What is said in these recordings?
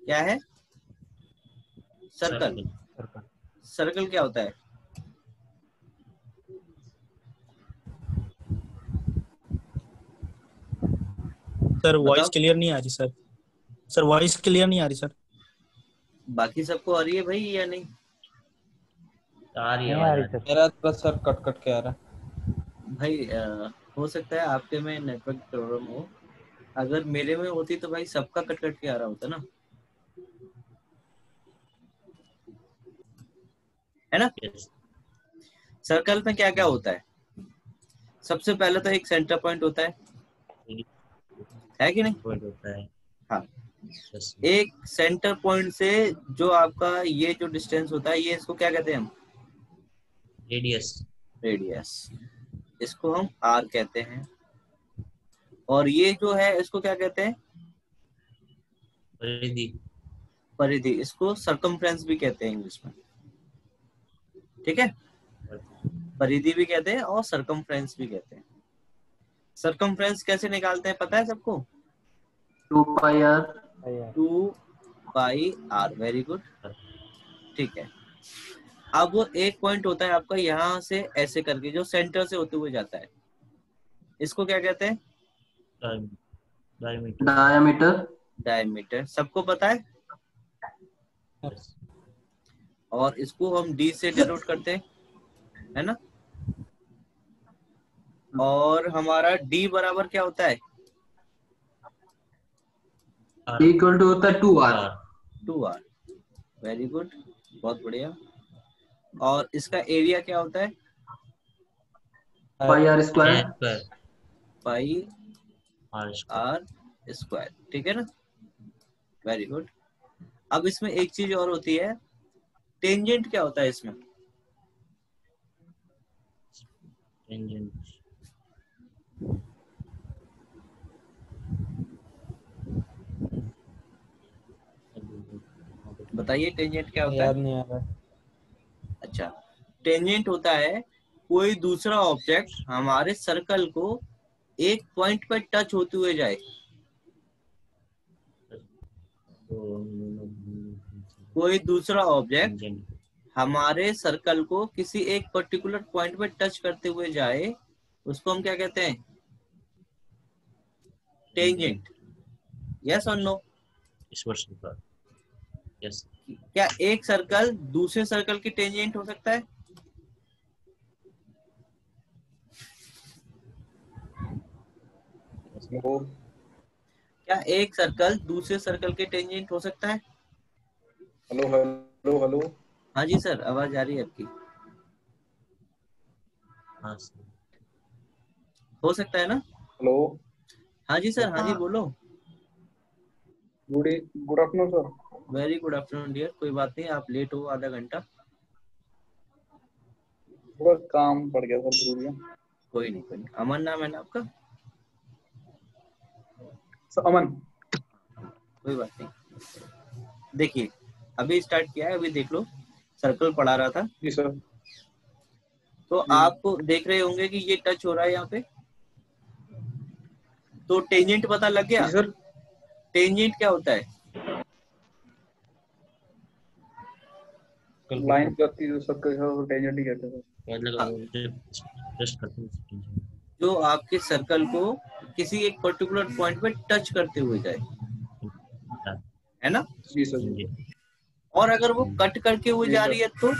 क्या है? Circle. Circle. Circle क्या होता है? सर वॉइस बताओ। क्लियर नहीं आ रही सर। सर वॉइस क्लियर नहीं आ रही सर। बाकी सबको आ रही है भाई या नहीं? आ रही है नहीं आ आवाज रही आ रही सर। मेरा थोड़ा सर कट कट के आ रहा है। भाई हो सकता है आपके में नेटवर्क प्रॉब्लम हो। अगर मेरे में होती तो भाई सबका कट कट के आ रहा होता ना, है ना? है। Yes, सर्कल में क्या क्या होता है? सबसे पहले तो एक सेंटर पॉइंट होता है कि नहीं? point होता है। हाँ। Yes, एक सेंटर पॉइंट से जो आपका ये जो डिस्टेंस होता है, ये इसको क्या कहते हैं हम? radius, radius. इसको हम आर कहते हैं। और ये जो है इसको क्या कहते हैं? परिधि। परिधि। इसको सरकमफ्रेंस भी कहते हैं इंग्लिश में, ठीक है? परिधि भी कहते हैं और सरकमफ्रेंस भी कहते हैं। सरकमफ्रेंस कैसे निकालते हैं पता है सबको? 2πr। 2πr। वेरी गुड, ठीक है। अब वो एक पॉइंट होता है आपका यहाँ से ऐसे करके, जो सेंटर से होते हुए जाता है, इसको क्या कहते हैं? diameter। डायमीटर। डायमीटर। सबको पता है? Yes, और इसको हम डी से डिनोट करते हैं, है ना? और हमारा डी बराबर क्या होता है? इक्वल टू होता है 2r। 2r। वेरी गुड, बहुत बढ़िया। और इसका एरिया क्या होता है? πr square. square, pi r square। R square, ठीक है ना? Very good. अब इसमें एक चीज और होती है, टेंजेंट क्या होता है इसमें? Tangent, बताइए टेंजेंट क्या होता याद है? नहीं आ रहा है। अच्छा, टेंजेंट होता है कोई दूसरा ऑब्जेक्ट हमारे सर्कल को एक पॉइंट पर टच होते हुए जाए। कोई दूसरा ऑब्जेक्ट tangent, हमारे सर्कल को किसी एक पर्टिकुलर पॉइंट पे टच करते हुए जाए, उसको हम क्या कहते हैं? टेंजेंट। यस और नो? स्पर्शिका। Yes, क्या एक सर्कल दूसरे सर्कल की टेंजेंट हो सकता है? वो क्या एक सर्कल दूसरे सर्कल के टेंजेंट हो सकता है? Hello hello hello. हाँ जी सर, आवाज आ रही है आपकी। हाँ sir। हो सकता है ना? हेलो। हाँ जी सर, हाँ जी बोलो। Good afternoon sir. Very good afternoon dear. कोई बात नहीं, आप लेट हो आधा घंटा। थोड़ा काम पड़ गया सर, भूल गया। कोई नहीं, कोई नहीं। अमन नाम है ना आपका? सर अमन। कोई बात नहीं। देखिए, अभी स्टार्ट किया है, अभी देख लो। सर्कल पढ़ा रहा था जी सर। तो जी। आप देख रहे होंगे कि ये टच हो रहा है यहाँ पे, तो टेंजेंट पता लग गया? जी सर। टेंजेंट क्या होता है? लाइन करती है सबके साथ टेंजेंट ही कहते हैं सर। मतलब just करते हैं। जो आपके सर्कल को किसी एक पर्टिकुलर पॉइंट पे टच करते हुए जाए, है ना? जी सर। जी। और अगर वो कट करके हुए जा रही है तो,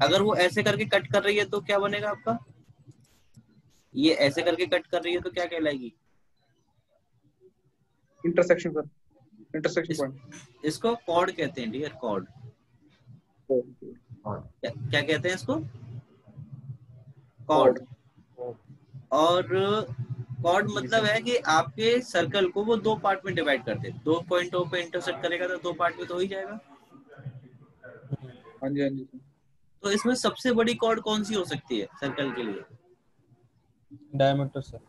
अगर वो ऐसे करके कट कर रही है तो क्या बनेगा आपका? ये ऐसे करके कट कर रही है तो क्या कहलाएगी? Intersection sir. Intersection point. इसको कॉर्ड कहते हैं डियर, कॉर्ड। क्या कहते हैं इसको? कॉर्ड। और कॉर्ड मतलब है कि आपके सर्कल को वो दो पार्ट में डिवाइड कर दे। दो पॉइंटों पे इंटरसेक्ट करेगा तो दो पार्ट में तो हो ही जाएगा। हाँ जी हाँ जी। तो इसमें सबसे बड़ी कॉर्ड कौन सी हो सकती है सर्कल के लिए? Diameter sir.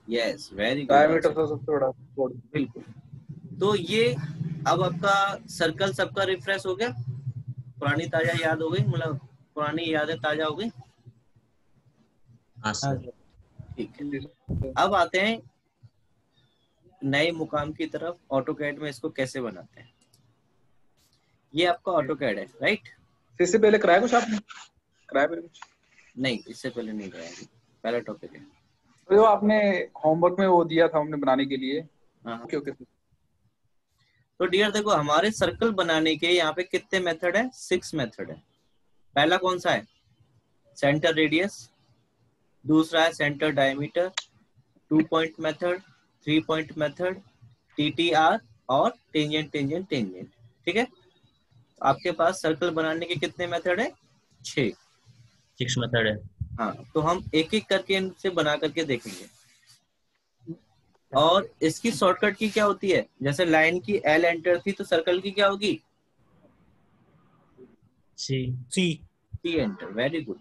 Yes, very good. Diameter sir सबसे बड़ा कोड। बिल्कुल। तो ये अब आपका सर्कल सबका रिफ्रेश हो गया, पुरानी ताजा याद हो गई, मतलब पुरानी यादें ताजा हो गई। हाँ सर। ठीक जी है, सर। अब आते हैं नए मुकाम की तरफ। ऑटोकैड में इसको कैसे बनाते हैं? ये आपका ऑटोकैड है, राइट? इससे पहले कराया कुछ आपने? कराया पहले कुछ? नहीं, इससे पहले नहीं कराया, पहला टॉपिक है। तो जो आपने होमवर्क में वो दिया था हमने बनाने के लिए, हाँ। Okay okay. तो डियर देखो, हमारे सर्कल बनाने के यहाँ पे कितने मेथड है? 6 मेथड है। पहला कौन सा है? Centre radius. दूसरा है centre diameter, 2 point method, 3 point method, TTR और टेंजेंट टेंजेंट टेंजेंट। ठीक है, आपके पास सर्कल बनाने के कितने मेथड है? 6 मेथड है। हाँ, तो हम एक एक करके इनसे बना करके देखेंगे। और इसकी शॉर्टकट की क्या होती है? जैसे लाइन की L एंटर थी, तो सर्कल की क्या होगी? सी C एंटर। Very good.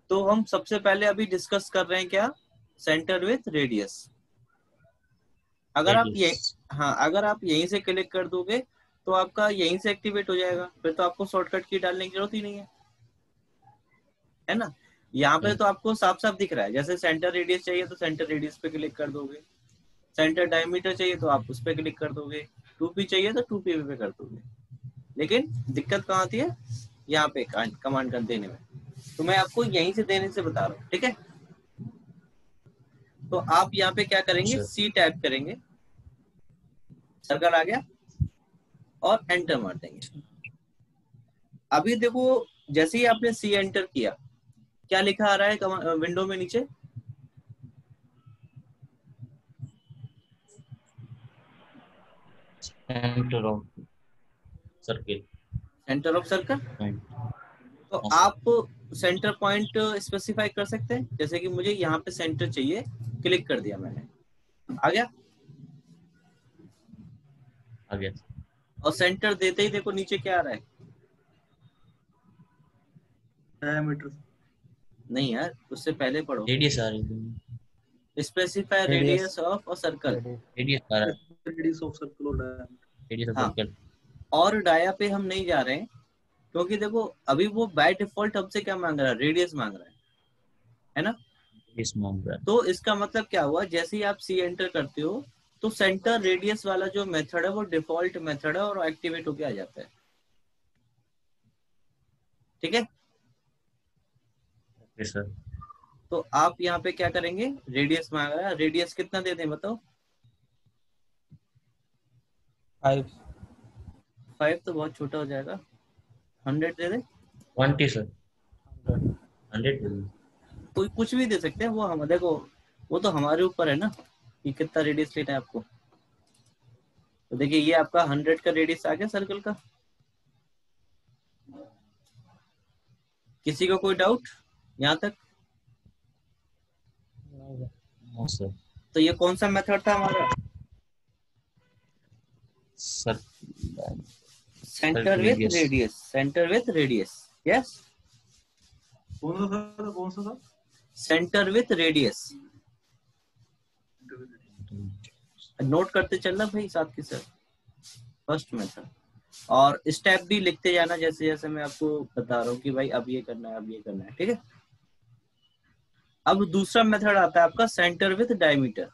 तो हम सबसे पहले अभी डिस्कस कर रहे हैं क्या? Centre with radius. अगर आप अगर आप यहीं से क्लिक कर दोगे तो आपका यहीं से एक्टिवेट हो जाएगा, फिर तो आपको शॉर्टकट की डालने की जरूरत ही नहीं है ना? यहाँ पे तो आपको साफ साफ दिख रहा है। जैसे सेंटर रेडियस चाहिए तो सेंटर रेडियस पे क्लिक कर दोगे, सेंटर डायमीटर चाहिए तो आप उस पे क्लिक कर दोगे, 2p चाहिए तो 2p पे कर दोगे। लेकिन दिक्कत कहाँ आती है? यहाँ पे कमांड कर देने में। तो मैं आपको यहीं से देने से बता रहा हूँ, ठीक है? तो आप यहाँ पे क्या करेंगे? C टाइप करेंगे, सर्कल आ गया, और एंटर मार देंगे। अभी देखो, जैसे ही आपने C एंटर किया, क्या लिखा आ रहा है विंडो में नीचे? Centre of circle. Centre of circle. तो आप सेंटर पॉइंट स्पेसिफाई कर सकते हैं। जैसे कि मुझे यहाँ पे सेंटर चाहिए, क्लिक कर दिया मैंने, आ गया। और सेंटर देते ही देखो नीचे क्या आ रहा है? डायमीटर नहीं यार, उससे पहले पढ़ो। रेडियस आ रही है। Specify radius of a circle. Radius आ रहा है। रेडियस ऑफ सर्कल और रेडियस ऑफ हाँ। सर्कल। और डाया पे हम नहीं जा रहे हैं, क्योंकि देखो अभी वो बाय डिफॉल्ट हमसे क्या मांग रहा है? रेडियस मांग रहा है ना? रेडियस मांग रहा है। तो इसका मतलब क्या हुआ? जैसे ही आप C एंटर करते हो तो सेंटर रेडियस वाला जो मेथड है वो डिफॉल्ट मेथड है और एक्टिवेट होके आ जाता है। ठीक है? Okay sir. तो आप यहाँ पे क्या करेंगे? रेडियस मांग रहा है, रेडियस कितना दे दें बताओ? 5 तो बहुत छोटा हो जाएगा, 100 दे दे। 20 सर। 100 कोई कुछ भी दे सकते हैं, वो हम देखो, वो तो हमारे ऊपर है ना कि कितना रेडियस लेना है आपको। तो देखिए, ये आपका 100 का रेडियस आ गया सर्कल का। किसी को कोई डाउट यहाँ तक? No sir. तो ये कौन सा मेथड था हमारा? Sir centre with radius. Centre with radius, yes. कौन सा था? Centre with radius. नोट करते चलना भाई साथ के साथ, फर्स्ट मेथड। और स्टेप भी लिखते जाना जैसे जैसे मैं आपको बता रहा हूँ कि भाई अब ये करना है, अब ये करना है। ठीक है? अब दूसरा मेथड आता है आपका सेंटर विथ डायमीटर।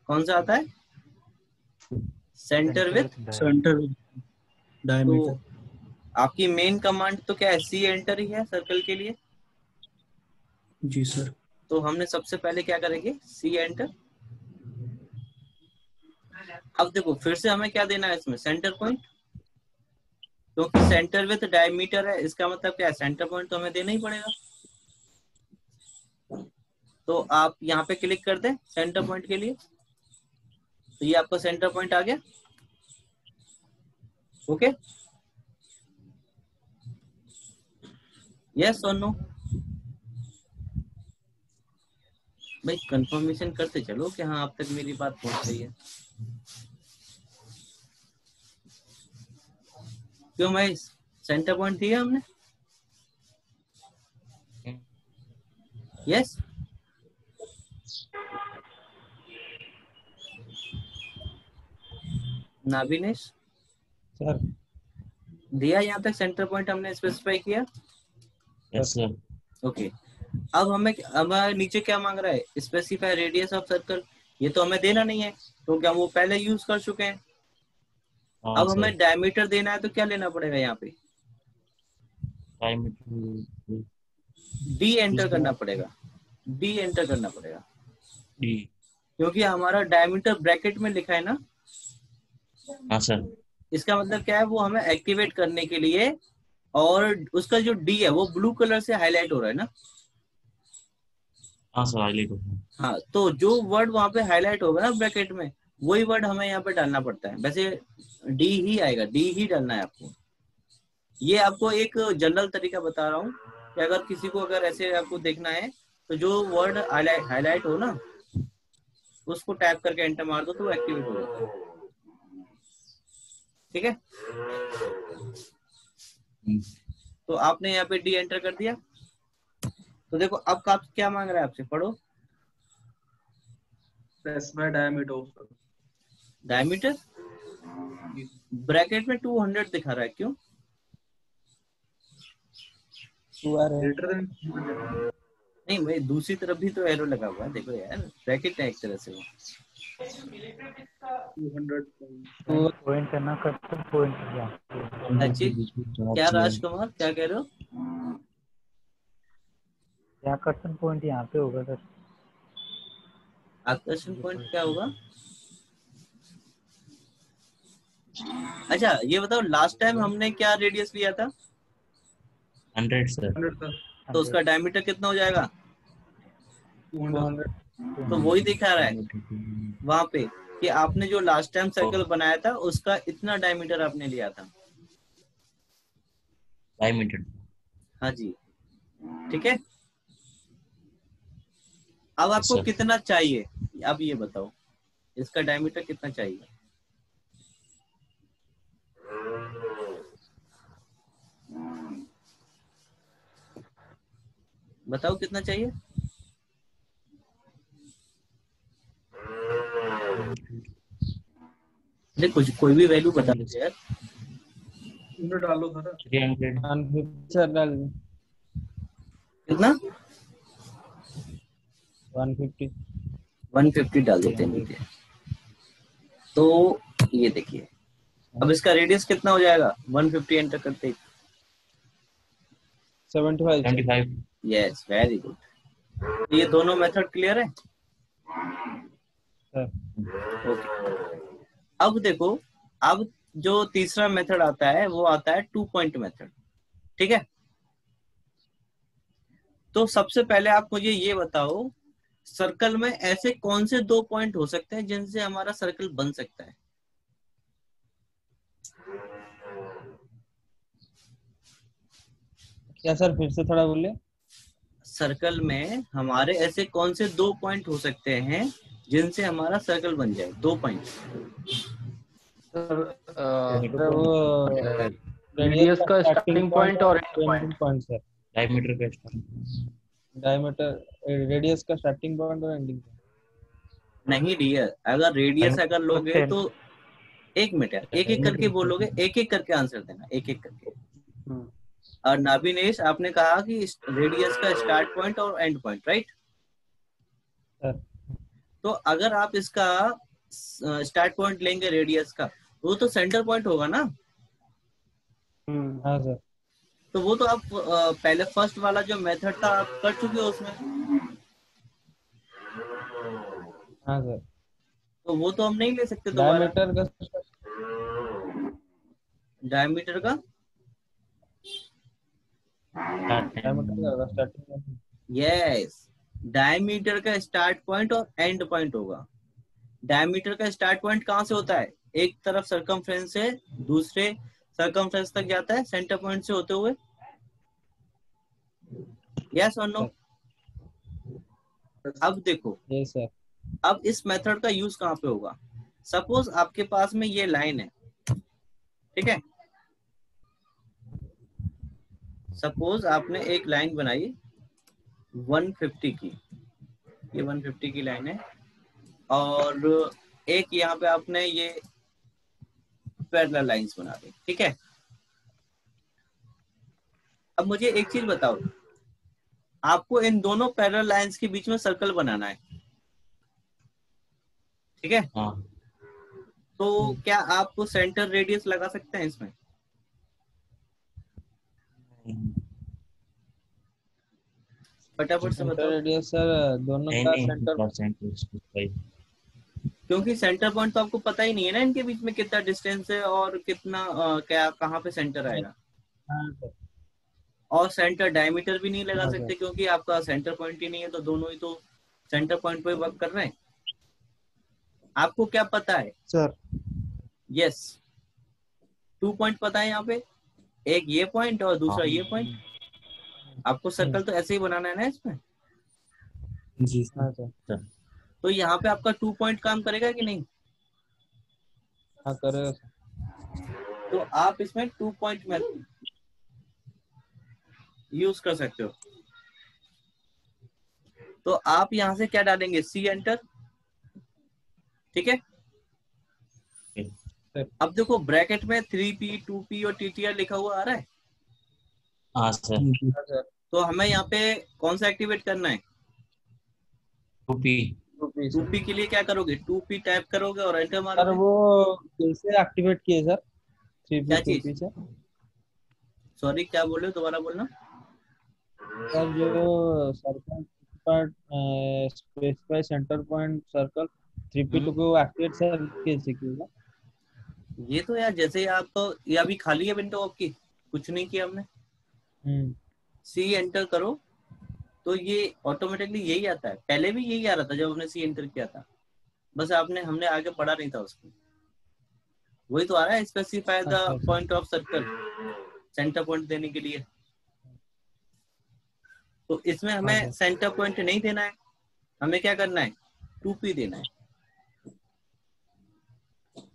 कौन सा आता है? Centre with diameter. तो आपकी मेन कमांड तो क्या है? C एंटर ही है सर्कल के लिए। जी सर। तो हमने सबसे पहले क्या करेंगे? C enter. अब देखो फिर से हमें क्या देना है इसमें? Centre point. क्योंकि सेंटर विथ डायमीटर है, इसका मतलब क्या है? सेंटर पॉइंट तो हमें देना ही पड़ेगा। तो आप यहाँ पे क्लिक कर दें सेंटर पॉइंट के लिए, तो ये आपका सेंटर पॉइंट आ गया। ओके, यस और नो? भाई कंफर्मेशन करते चलो कि हाँ अब तक मेरी बात पहुंच रही है। क्यों भाई, सेंटर पॉइंट दिया हमने? यस। नाभिनेश सर दिया? यहाँ तक सेंटर पॉइंट हमने स्पेसिफाई किया। Yes sir. ओके, अब हमें नीचे क्या मांग रहा है? Specify radius of circle. ये तो हमें देना नहीं है क्योंकि हम वो पहले यूज कर चुके हैं। हाँ अब सर हमें डायमीटर देना है तो क्या लेना पड़ेगा यहाँ पे? डायमीटर डी एंटर करना पड़ेगा, डी एंटर करना पड़ेगा, डी। क्योंकि हमारा डायमीटर ब्रैकेट में लिखा है ना। हाँ सर इसका मतलब क्या है, वो हमें एक्टिवेट करने के लिए, और उसका जो डी है वो ब्लू कलर से हाईलाइट हो रहा है ना। हाँ सर हाईलाइट हो गया। हाँ, तो जो वर्ड वहां पे हाईलाइट होगा ना ब्रैकेट में, वही वर्ड हमें यहाँ पे डालना पड़ता है। वैसे डी ही आएगा, डी ही डालना है आपको। ये आपको एक जनरल तरीका बता रहा हूँ कि अगर किसी को अगर ऐसे आपको देखना है तो जो वर्ड हाईलाइट हो ना, उसको टैप करके एंटर मार दो तो वो एक्टिवेट हो जाता है। ठीक है, तो आपने यहाँ पे डी एंटर कर दिया। तो देखो अब क्या मांग रहा है आपसे, पढ़ो। Specify diameter. डायमीटर ब्रैकेट में 200 दिखा रहा है, क्यों? ग्रेटर देन नहीं भाई, दूसरी तरफ भी तो एरो लगा हुआ है, देखो यार, ब्रैकेट है एक तरह से वो। 200 पॉइंट करना करते पॉइंट अच्छी, क्या राजकुमार क्या कह रहे हो? क्या कर्सन पॉइंट यहाँ पे होगा सर? आकर्षण पॉइंट क्या होगा? अच्छा ये बताओ, लास्ट टाइम हमने क्या रेडियस लिया था? 100 सर। 100 था। तो उसका डायमीटर कितना हो जाएगा? 200 तो वही दिखा रहा है वहां पे कि आपने जो लास्ट टाइम सर्कल बनाया था उसका इतना डायमीटर आपने लिया था। डायमीटर। हाँ जी, ठीक है। अब आपको सर। कितना चाहिए, अब ये बताओ, इसका डायमीटर कितना चाहिए? बताओ कितना चाहिए? नहीं, कुछ कोई भी वैल्यू बता दीजिए यार। 100 डालो सर। 300 सर डाल दो। कितना? 150 150 डाल देते हैं, नीचे। तो ये देखिए, अब इसका रेडियस कितना हो जाएगा 150 एंटर करते ही? 75 यस, वेरी गुड। ये दोनों मेथड क्लियर है? सर। ओके, अब देखो, अब जो तीसरा मेथड आता है वो आता है 2 पॉइंट मेथड। ठीक है, तो सबसे पहले आप मुझे ये बताओ, सर्कल में ऐसे कौन से 2 पॉइंट हो सकते हैं जिनसे हमारा सर्कल बन सकता है? क्या सर, फिर से थोड़ा बोलिए। सर्कल में हमारे ऐसे कौन से 2 पॉइंट हो सकते हैं जिनसे हमारा सर्कल बन जाए? 2 पॉइंट। वो रेडियस का स्टार्टिंग पॉइंट और एंडिंग पॉइंट सर। डायमीटर का स्टार्टिंग। डायमीटर रेडियस का स्टार्टिंग पॉइंट और एंडिंग पॉइंट। नहीं डियर, अगर रेडियस अगर लोगे तो एक मिनट यार, एक एक करके बोलोगे, एक एक करके आंसर देना, एक एक करके। और नाभिनेश, आपने कहा कि रेडियस का स्टार्ट पॉइंट और एंड पॉइंट, राइट? सर तो अगर आप इसका स्टार्ट पॉइंट लेंगे रेडियस का, वो तो सेंटर पॉइंट होगा ना। हाँ सर। तो वो तो आप पहले फर्स्ट वाला जो मेथड था आप कर चुके हो उसमें। हाँ सर। तो वो तो हम नहीं ले सकते दोबारा। डायमीटर का स्टार्टिंग। यस, डायमीटर का स्टार्ट पॉइंट और एंड पॉइंट होगा। डायमीटर का स्टार्ट पॉइंट कहाँ से होता है? एक तरफ सरकमफ्रेंस से दूसरे सरकमफ्रेंस तक जाता है सेंटर पॉइंट से होते हुए। यस और नो? अब देखो, यस सर। अब इस मेथड का यूज कहाँ पे होगा? सपोज आपके पास में ये लाइन है, ठीक है। सपोज आपने एक लाइन बनाई 150 की, ये 150 की लाइन है, और एक यहाँ पे आपने ये पैरेलल लाइंस बना दी, ठीक है। अब मुझे एक चीज बताओ, आपको इन दोनों पैरेलल लाइंस के बीच में सर्कल बनाना है, ठीक है। हाँ तो क्या आप सेंटर रेडियस लगा सकते हैं इसमें? फटाफट से सेंटर बताओ। रेडियस सर दोनों नहीं का नहीं सेंटर परसेंट क्योंकि सेंटर पॉइंट तो आपको पता ही नहीं है ना इनके बीच में कितना डिस्टेंस है और कितना क्या कहाँ पे सेंटर आएगा। हाँ सर और सेंटर डायमीटर भी नहीं लगा हाँ सकते सर क्योंकि आपका सेंटर पॉइंट ही नहीं है, तो दोनों ही तो सेंटर पॉइंट पे वर्क कर रहे हैं। आपको क्या पता है? सर यस, 2 पॉइंट पता है यहाँ पे, एक ये पॉइंट और दूसरा ये पॉइंट। आपको सर्कल तो ऐसे ही बनाना है ना इसमें। जी हाँ सर तो यहाँ पे आपका 2 पॉइंट काम करेगा कि नहीं? हाँ करेगा सर। तो आप इसमें 2 पॉइंट में यूज कर सकते हो। तो आप यहाँ से क्या डालेंगे? C enter. ठीक है। अब देखो ब्रैकेट में 3p 2p और ttr लिखा हुआ आ रहा है। हाँ सर हाँ सर तो हमें यहाँ पे कौन सा एक्टिवेट करना है? 2p 2p sir. 2p के लिए क्या करोगे? 2p टाइप करोगे और एंटर सर मारोगे। वो कैसे एक्टिवेट किए सर 3p क्या 2p चीज? से? सॉरी क्या बोल रहे हो, दोबारा बोलना। सर जो सर्कल पर specify centre point circle 3p 2p को एक्टिवेट सर कैसे किया? ये तो यार जैसे ही आप, ये अभी खाली है विंडो आपकी, कुछ नहीं किया हमने। सी एंटर करो तो ये ऑटोमेटिकली यही आता है। पहले भी यही आ रहा था जब हमने सी एंटर किया था, बस हमने आगे पढ़ा नहीं था उसको। वही तो आ रहा है, स्पेसिफाई द अच्छा point of circle, centre point देने के लिए। तो इसमें हमें हाँ सेंटर पॉइंट नहीं देना है, हमें क्या करना है? 2p देना है।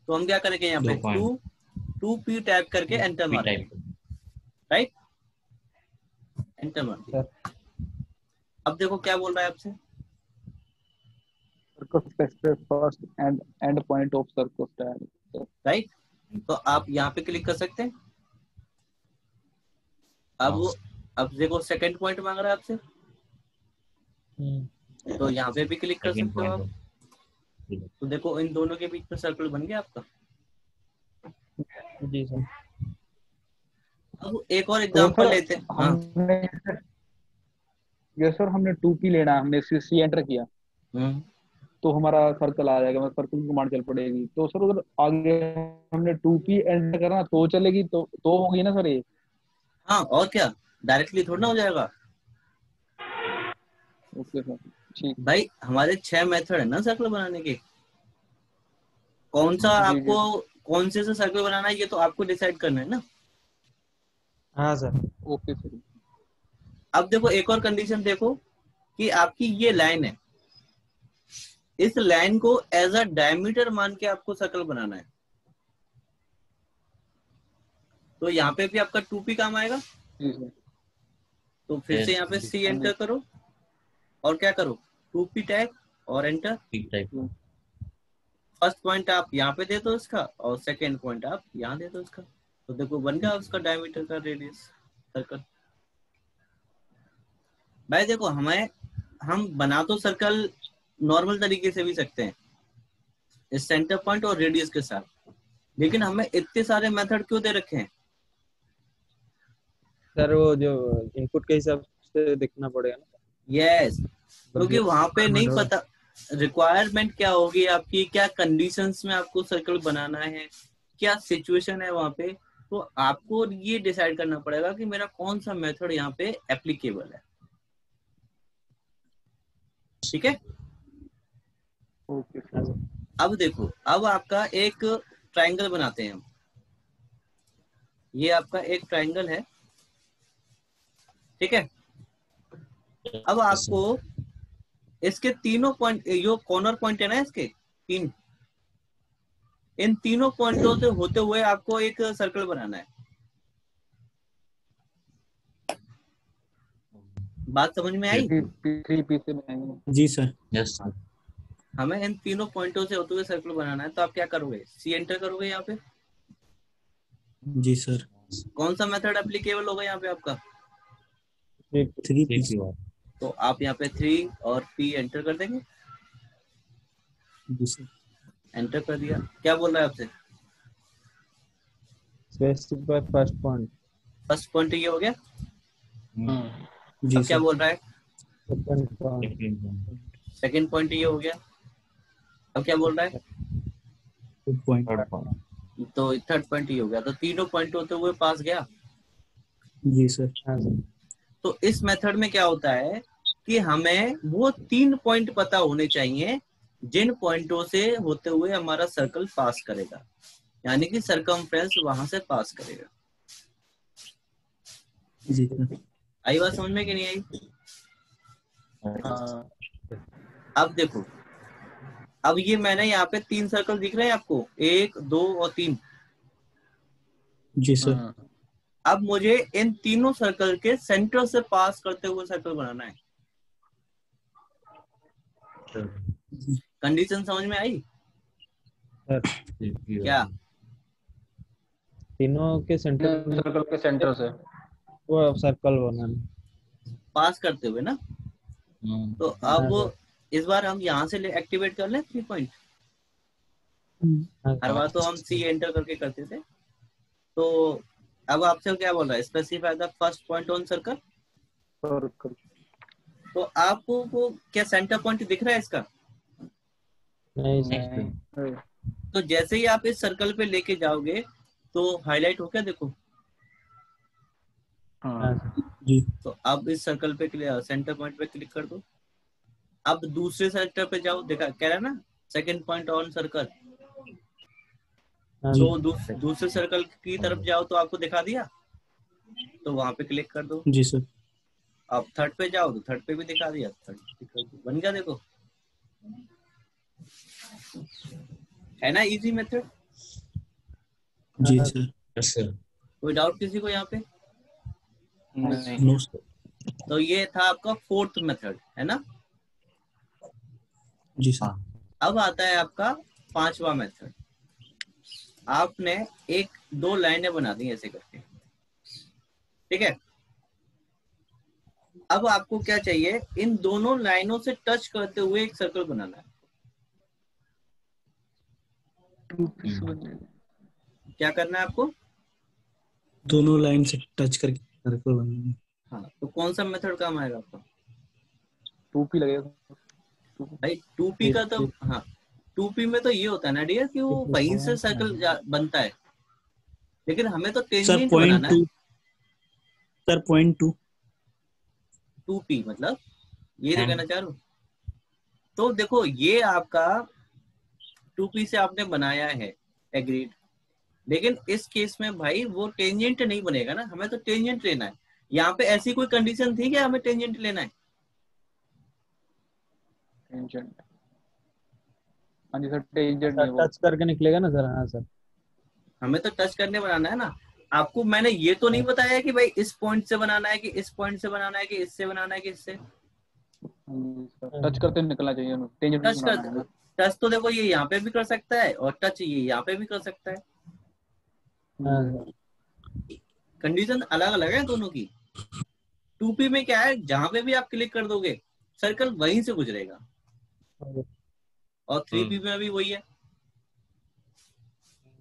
तो हम क्या करेंगे यहाँ पे 2 पॉइंट 2p टाइप करके एंटर 2p मारेंगे। टाइप राइट, एंटर मार दिया। सर अब देखो क्या बोल रहा है आपसे। circle specify first and end point of circle star. Right, तो आप यहाँ पे क्लिक कर सकते हैं। अब देखो सेकंड पॉइंट मांग रहा है आपसे, तो यहाँ पे भी क्लिक कर सेकंड सकते हो आप। पॉइंट तो देखो इन दोनों के बीच में सर्कल बन गया आपका। जी सर। अब एक और तो एग्जांपल सर लेते हैं। हाँ। हमने ये सर हमने 2p लेना है, हमने सी एंटर किया हम्म, तो हमारा सर्कल आ जाएगा, मतलब सर्कल की कमांड चल पड़ेगी। तो सर उधर आगे हमने 2p एंटर करना तो चलेगी, तो होगी ना सर ये? हाँ और क्या, डायरेक्टली थोड़ा ना हो जाएगा ओके सर ठीक। भाई। हमारे 6 मेथड है ना सर्कल बनाने के। कौन सा जी जी आपको, कौन से सर्कल बनाना है ये तो आपको डिसाइड करना है ना। हाँ सर। Okay sir. अब देखो एक और कंडीशन देखो कि आपकी ये लाइन है, इस लाइन को एज अ डायमीटर मान के आपको सर्कल बनाना है। तो यहाँ पे भी आपका 2p काम आएगा। जी सर। तो फिर से Yes, यहाँ पे सी हाँ जी एंटर करो और क्या करो? 2p टाइप और एंटर। टाइप फर्स्ट पॉइंट आप यहाँ पे दे दो इसका, और सेकेंड पॉइंट आप यहाँ दे दो इसका। तो देखो बन गया उसका डायमीटर का रेडियस सर्कल। भाई देखो हम बना तो सर्कल नॉर्मल तरीके से भी सकते हैं इस सेंटर पॉइंट और रेडियस के साथ, लेकिन हमें इतने सारे मेथड क्यों दे रखे हैं? सर वो जो इनपुट के हिसाब से देखना पड़ेगा ना। यस, क्योंकि वहां पे नहीं होगा। पता रिक्वायरमेंट क्या होगी आपकी, क्या कंडीशंस में आपको सर्कल बनाना है, क्या सिचुएशन है वहां पे। तो आपको ये डिसाइड करना पड़ेगा कि मेरा कौन सा मेथड यहाँ पे एप्लीकेबल है। ठीक है। Okay sir. अब देखो, अब आपका एक ट्रायंगल बनाते हैं हम। ये आपका एक ट्रायंगल है, ठीक है। अब आपको इसके तीनों पॉइंट, जो कॉर्नर पॉइंट है ना इसके तीन, इन तीनों पॉइंटों से होते हुए आपको एक सर्कल बनाना है। बात समझ में आई? 3p से बनाएंगे। जी सर यस सर हमें इन तीनों पॉइंटों से होते हुए सर्कल बनाना है। तो आप क्या करोगे? सी एंटर करोगे यहाँ पे। जी सर कौन सा मेथड एप्लीकेबल होगा यहाँ पे आपका? 3p तो आप यहाँ पे 3 और p एंटर कर देंगे। जी सर एंटर कर दिया। क्या बोल रहा है आपसे? Specify first point. First point ये हो गया। जी अब क्या सर। बोल रहा है? Second point. Second point. Second point ये हो गया। अब क्या बोल रहा है? Third point. तो थर्ड पॉइंट ये हो गया। तो तीनों पॉइंट होते हुए पास गया। जी सर। हाँ सर। तो इस मेथड में क्या होता है कि हमें वो 3 पॉइंट पता होने चाहिए जिन पॉइंटों से होते हुए हमारा सर्कल पास करेगा, यानी कि सरकमफ्रेंस वहां से पास करेगा। जी सर। आई बात समझ में कि नहीं आई? हाँ अब देखो, अब ये मैंने यहाँ पे 3 सर्कल दिख रहे हैं आपको, 1 2 और 3। जी सर। अब मुझे इन तीनों सर्कल के सेंटर से पास करते हुए सर्कल बनाना है। कंडीशन समझ में आई? सर क्या? तीनों के सेंटर सर्कल के सेंटर से वो सर्कल बनाना। पास करते हुए ना। तो हाँ अब सर। इस बार हम यहाँ से एक्टिवेट कर लें 3 पॉइंट। हाँ हर बार सर। तो हम सी एंटर करके करते थे। तो अब आपसे क्या बोल रहा है? Specify the first point on circle. Circle. तो आपको वो क्या सेंटर पॉइंट दिख रहा है इसका? नहीं सर। नहीं। तो जैसे ही आप इस सर्कल पे लेके जाओगे तो हाईलाइट हो क्या? देखो। हाँ हाँ सर। जी। तो अब इस सर्कल पे सेंटर पॉइंट पे क्लिक कर दो। अब दूसरे सेक्टर पे जाओ। देखा कह रहा है ना, सेकंड पॉइंट ऑन सर्कल। हाँ तो सर। दूसरे सर्कल की तरफ जाओ तो आपको दिखा दिया, तो वहां पे क्लिक कर दो। जी सर। अब थर्ड पे जाओ तो थर्ड पे भी दिखा दिया, थर्ड क्लिक कर दो। बन गया। देखो, है ना इजी मेथड? जी सर। Yes sir. कोई डाउट किसी को यहाँ पे? नहीं। No sir. तो ये था आपका फोर्थ मेथड, है ना। जी सर। अब आता है आपका 5वां मेथड। आपने 1 2 लाइनें बना दी ऐसे करके, ठीक है। अब आपको क्या चाहिए? इन दोनों लाइनों से टच करते हुए एक सर्कल बनाना है। क्या करना है आपको? दोनों लाइन से टच करके सर्कल बनाना। हाँ, तो कौन सा मेथड काम आएगा आपका? 2p लगेगा। भाई 2p का तो, हाँ 2p में तो ये होता है ना डियर कि वो वहीं से सर्कल बनता है, लेकिन हमें तो सर टेंजेंट पॉइंट बनाना है। 2। Sir point 2। 2p मतलब ये तो कहना चाह रहा हूँ। तो देखो, ये आपका 2p से आपने बनाया है, एग्रीड। लेकिन इस केस में भाई वो टेंजेंट नहीं बनेगा ना, हमें तो टेंजेंट लेना है। यहाँ पे ऐसी कोई कंडीशन थी कि हमें टेंजेंट लेना है? टेंजेंट। हाँ जी सर, टेंजेंट सर नहीं वो। टच करके निकलेगा ना सर। हाँ सर। हमें तो टच करने बनाना है ना। आपको मैंने ये तो नहीं बताया कि भाई इस पॉइंट से बनाना है कि इस पॉइंट से बनाना है कि इससे बनाना है कि इससे। टच करते निकलना चाहिए, टेंजेंट टच बनाना है। कर, टच तो देखो ये यहाँ पे भी कर सकता है और टच ये यहाँ पे भी कर सकता है। हाँ सर। कंडीशन अलग अलग है दोनों की। 2p में क्या है, जहां पे भी आप क्लिक कर दोगे सर्कल वहीं से गुजरेगा, और 3p में भी वही है।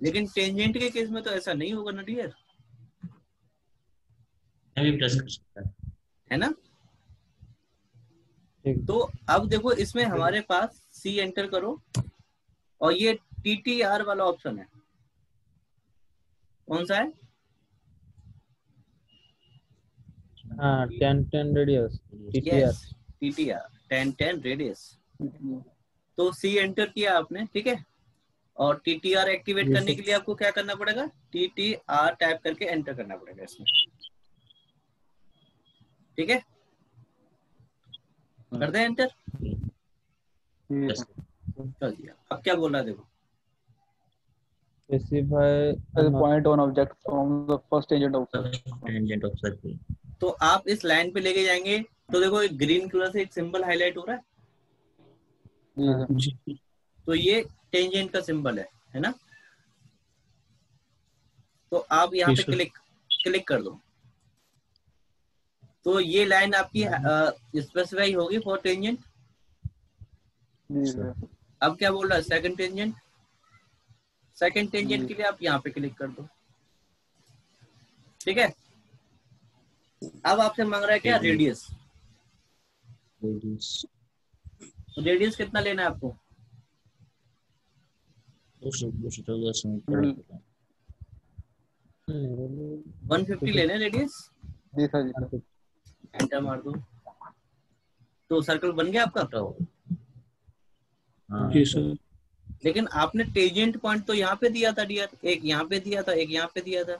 लेकिन टेंजेंट के केस में तो ऐसा नहीं होगा ना डियर, है ना। तो अब देखो, इसमें हमारे पास C एंटर करो और ये TTR वाला ऑप्शन है। कौन सा है? हाँ 10 radius TTR। Yes, TTR 10 radius. तो C एंटर किया आपने, ठीक है। और TTR एक्टिवेट करने के लिए आपको क्या करना पड़ेगा? TTR टाइप करके एंटर करना पड़ेगा इसमें, ठीक है। कर दे एंटर। कर दिया। अब क्या बोल रहा है देखो, specify point on object from the first tangent of tangent of circle. तो आप इस लाइन पे लेके जाएंगे तो देखो एक ग्रीन कलर से एक सिंबल हाईलाइट हो रहा है। जी सर। तो ये टेंजेंट का सिंबल है ना। तो आप यहाँ पे क्लिक कर दो, तो ये लाइन आपकी स्पेसिफाई होगी फॉर टेंजेंट। Ji sir. अब क्या बोल रहा है? Second tangent. सेकंड टेंजेंट के लिए आप यहाँ पे क्लिक कर दो, ठीक है। अब आपसे मांग रहा है क्या, रेडियस। रेडियस कितना लेना है आपको, 150 लेना रेडियस। जी सर, जी सर। एंटर मार दो, तो सर्कल बन गया आपका। जी सर। लेकिन आपने टेंजेंट पॉइंट तो यहाँ पे दिया था डियर, एक यहाँ पे दिया था, एक यहाँ पे दिया था।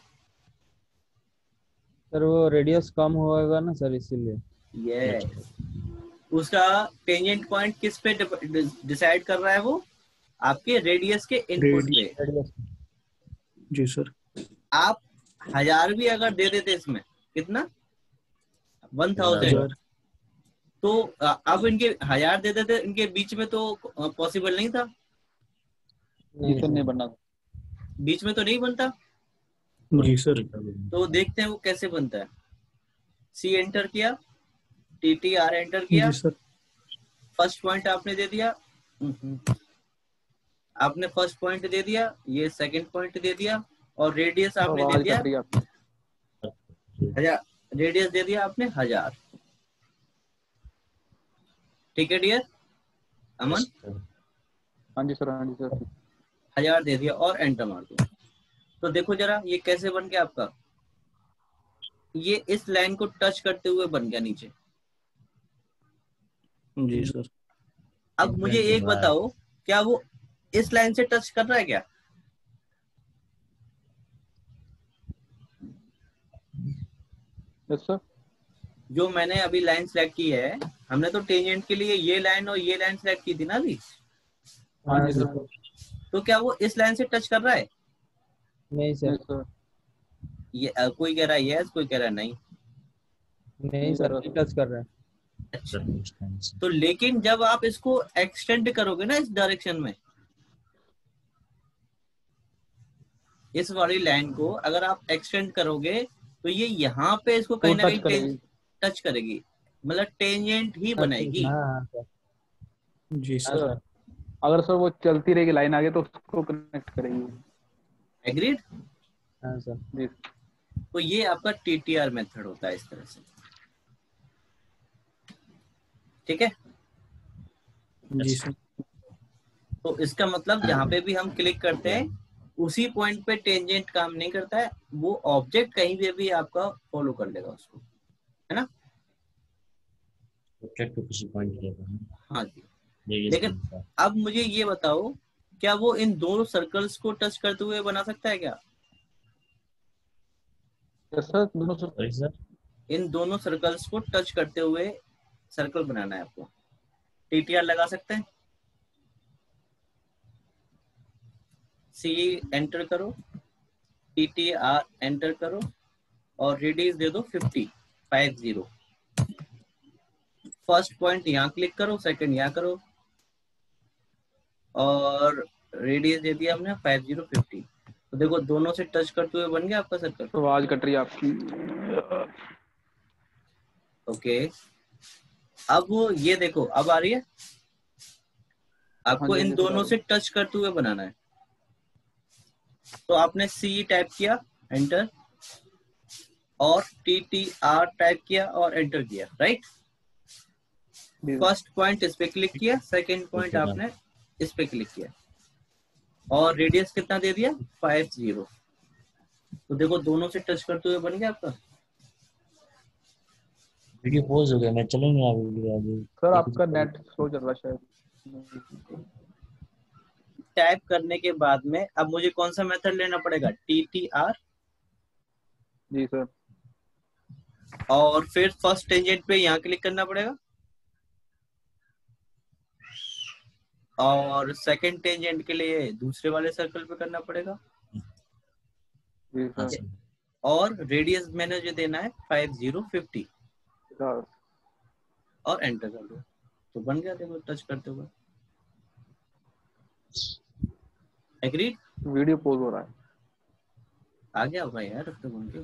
सर वो रेडियस कम होगा ना सर, इसीलिए। ये उसका टेंजेंट पॉइंट किस पे डिसाइड कर रहा है, वो आपके रेडियस के इनपुट पे। रेडियस, जी सर। आप 1000 भी अगर दे देते इसमें, कितना 1000, 1000। तो अब इनके 1000 दे देते, इनके बीच में तो पॉसिबल नहीं था, जी सर, नहीं बनना। बीच में तो नहीं बनता। जी सर। तो देखते हैं वो कैसे बनता है। सी एंटर किया, TTR एंटर किया, जी सर। फर्स्ट पॉइंट आपने दे दिया, आपने फर्स्ट पॉइंट दे दिया, ये सेकंड पॉइंट दे दिया, और रेडियस आपने दे दिया 1000, रेडियस दे दिया आपने 1000। ठीक है डियर अमन, हाँ जी सर, हाँ जी सर। 1000 दे दिया और एंटर मार दो। तो देखो जरा ये कैसे बन गया आपका, ये इस लाइन को टच करते हुए बन गया नीचे। जी सर। अब मुझे एक बताओ, क्या वो इस लाइन से टच कर रहा है क्या? Yes sir. जो मैंने अभी लाइन सेलेक्ट की है, हमने तो टेंजेंट के लिए ये लाइन और ये लाइन सेलेक्ट की थी ना अभी। हाँ जी सर। तो क्या वो इस लाइन से टच कर रहा है? नहीं सर, सर ये कोई कह रहा है यस, कोई कह रहा है नहीं। नहीं सर, नहीं टच कर रहा है। अच्छा, तो लेकिन जब आप इसको एक्सटेंड करोगे ना इस डायरेक्शन में, इस वाली लाइन को अगर आप एक्सटेंड करोगे तो ये यहाँ पे इसको कहीं ना कहीं टच करेगी, मतलब टेंजेंट ही बनाएगी। हाँ सर। जी सर। अगर सर वो चलती रहेगी लाइन आगे तो उसको कनेक्ट करेगी। एग्रीड? हाँ सर। जी। तो ये आपका TTR मेथड होता है इस तरह से, ठीक है। जी सर। तो इसका मतलब जहाँ पे भी हम क्लिक करते हैं उसी पॉइंट पे टेंजेंट काम नहीं करता है, वो ऑब्जेक्ट कहीं पे भी आपका फॉलो कर लेगा उसको, है ना। किसी पॉइंट हाँ जी। लेकिन अब मुझे ये बताओ, क्या वो इन दोनों सर्कल्स को टच करते हुए बना सकता है क्या? सर दोनों सर, इन दोनों सर्कल्स को टच करते हुए सर्कल बनाना है आपको। TTR लगा सकते हैं, C एंटर करो, TTR एंटर करो, और रेडियस दे दो 50। फर्स्ट पॉइंट यहाँ क्लिक करो, सेकंड यहाँ करो, और रेडियस दे दिया हमने 50। तो देखो दोनों से टच करते हुए बन गया आपका सर्कल। तो आवाज कट रही है आपकी। ओके, अब ये देखो अब आ रही है। आपको हाँ जी, इन दोनों से टच करते हुए बनाना है। तो आपने C टाइप किया, एंटर, और TTR टाइप किया और एंटर किया, राइट। फर्स्ट पॉइंट इस पे क्लिक किया, सेकंड पॉइंट आपने इस पे क्लिक किया, और रेडियस कितना दे दिया 50। तो देखो दोनों से टच करते हुए बन गया आपका। वीडियो पॉज हो गया, मैं चलूंगा वीडियो आगे। सर आपका नेट स्लो चल रहा है शायद। टाइप करने के बाद में अब मुझे कौन सा मेथड लेना पड़ेगा, TTR, जी सर। और फिर फर्स्ट टेंजेंट पे यहाँ क्लिक करना पड़ेगा, और सेकंड टेंजेंट के लिए दूसरे वाले सर्कल पे करना पड़ेगा, जी सर। और रेडियस मैंने जो देना है 50। और एंटर कर दो, तो बन गया। देखो टच करते हुए। एग्री? वीडियो पॉज हो रहा है। आ गया होगा यार अब तो बन के।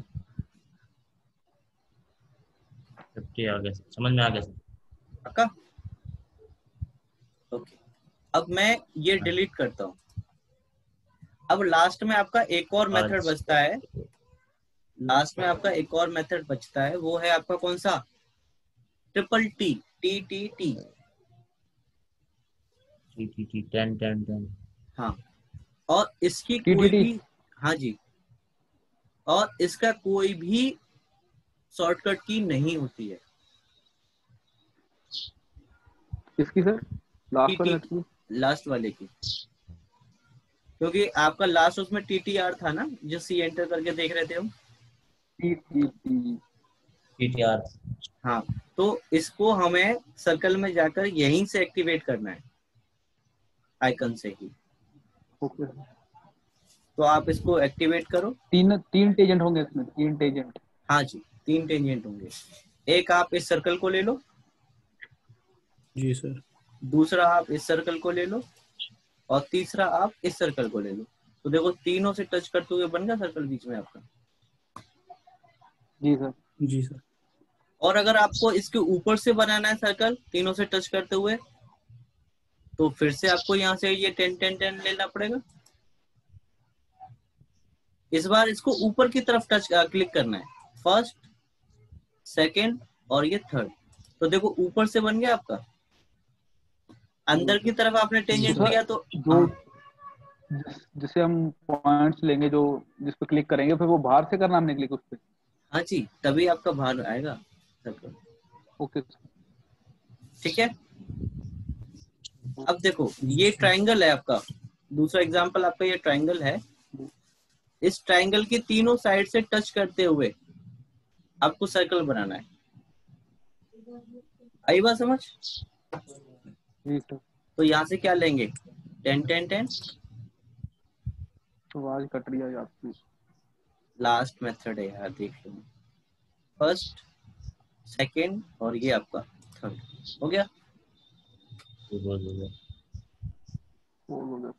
50 आ गया, समझ में आ गया सर। पक्का? ओके, अब मैं ये डिलीट करता हूँ। अब लास्ट में आपका एक और मेथड अच्छा। बचता है, लास्ट में आपका एक और मेथड बचता है, वो है आपका कौन सा? Triple T, T T T. T 10 हाँ, और इसकी TTT? कोई भी, हाँ जी, और इसका कोई भी शॉर्टकट की नहीं होती है। किसकी सर? लास्ट वाले टीटी, लास्ट वाले की, क्योंकि आपका लास्ट उसमें टीटीआर था ना, जो सी एंटर करके देख रहे थे हम। TTT। टीटीआर। हाँ, तो इसको हमें सर्कल में जाकर यहीं से एक्टिवेट करना है, आइकन से ही। ओके। तो आप इसको एक्टिवेट करो। तीन तीन टेजेंट होंगे इसमें, 3 टेजेंट। हाँ जी, 3 टेंजेंट होंगे। एक आप इस सर्कल को ले लो, जी सर। दूसरा आप इस सर्कल को ले लो, और तीसरा आप इस सर्कल को ले लो। तो देखो तीनों से टच करते हुए बन गया सर्कल बीच में आपका। जी सर। जी सर। और अगर आपको इसके ऊपर से बनाना है सर्कल तीनों से टच करते हुए, तो फिर से आपको यहाँ से ये 10 10 10 लेना पड़ेगा। इस बार इसको ऊपर की तरफ टच क्लिक करना है, फर्स्ट, सेकंड और ये थर्ड। तो देखो ऊपर से बन गया आपका। अंदर की तरफ आपने टेंजेंट सर, लिया तो जो जिसे हम पॉइंट्स लेंगे, जो जिस पे क्लिक करेंगे, फिर वो बाहर से करना हमने क्लिक उस पे। हाँ जी, तभी आपका बाहर आएगा सर्कल। ओके। ठीक है, अब देखो ये ट्रायंगल है आपका, दूसरा एग्जांपल आपका ये ट्रायंगल है। इस ट्रायंगल की तीनों साइड से टच करते हुए आपको सर्कल बनाना है। आई बात समझ? जी सर। तो यहाँ से क्या लेंगे? 10 10 10। तो आवाज कट रही है आपकी। लास्ट मेथड है यार, देख लो, फर्स्ट, सेकंड और ये आपका थर्ड। हो गया? हो गया। हो गया।